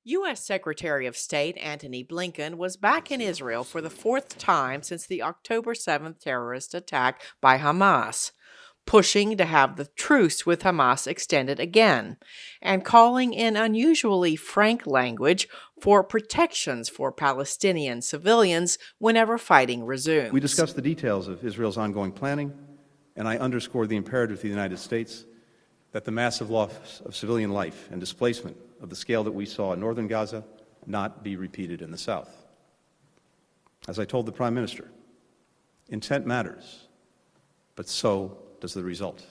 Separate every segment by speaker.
Speaker 1: U.S. Secretary of State Antony Blinken was back in Israel for the fourth time since the October 7th terrorist attack by Hamas, pushing to have the truce with Hamas extended again, and calling in unusually frank language for protections for Palestinian civilians whenever fighting resumes.
Speaker 2: We discussed the details of Israel's ongoing planning, and I underscored the imperative to the United States that the massive loss of civilian life and displacement of the scale that we saw in northern Gaza not be repeated in the south. As I told the Prime Minister, intent matters, but so does the result.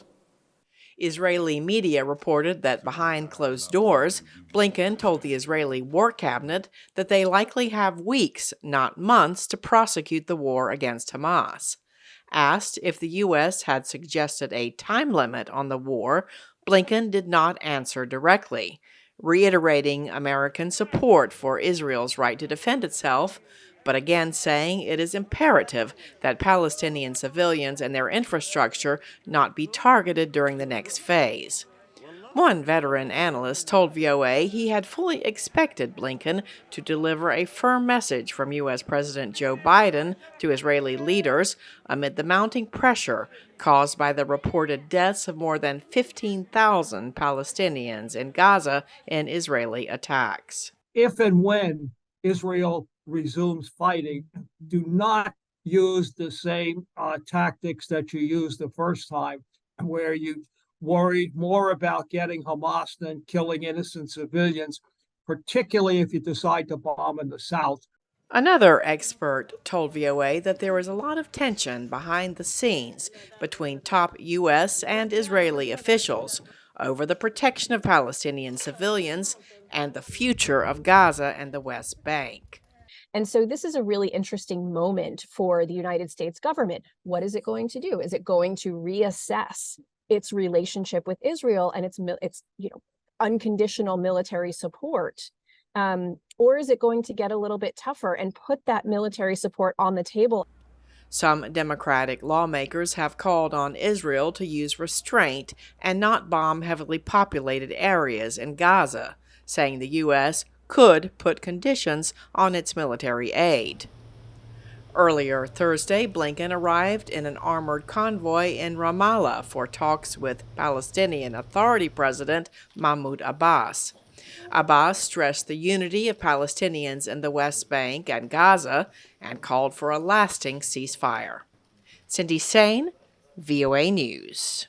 Speaker 1: Israeli media reported that behind closed doors, Blinken told the Israeli War Cabinet that they likely have weeks, not months, to prosecute the war against Hamas. Asked if the U.S. had suggested a time limit on the war, Blinken did not answer directly, reiterating American support for Israel's right to defend itself, but again saying it is imperative that Palestinian civilians and their infrastructure not be targeted during the next phase. One veteran analyst told VOA he had fully expected Blinken to deliver a firm message from U.S. President Joe Biden to Israeli leaders amid the mounting pressure caused by the reported deaths of more than 15,000 Palestinians in Gaza in Israeli attacks.
Speaker 3: If and when Israel resumes fighting, do not use the same tactics that you used the first time, where you worried more about getting Hamas than killing innocent civilians, particularly if you decide to bomb in the south.
Speaker 1: Another expert told VOA that there is a lot of tension behind the scenes between top U.S. and Israeli officials over the protection of Palestinian civilians and the future of Gaza and the West Bank.
Speaker 4: And so this is a really interesting moment for the United States government. What is it going to do? Is it going to reassess its relationship with Israel and its unconditional military support? Or is it going to get a little bit tougher and put that military support on the table?
Speaker 1: Some Democratic lawmakers have called on Israel to use restraint and not bomb heavily populated areas in Gaza, saying the U.S. could put conditions on its military aid. Earlier Thursday, Blinken arrived in an armored convoy in Ramallah for talks with Palestinian Authority President Mahmoud Abbas. Abbas stressed the unity of Palestinians in the West Bank and Gaza and called for a lasting ceasefire. Cindy Saine, VOA News.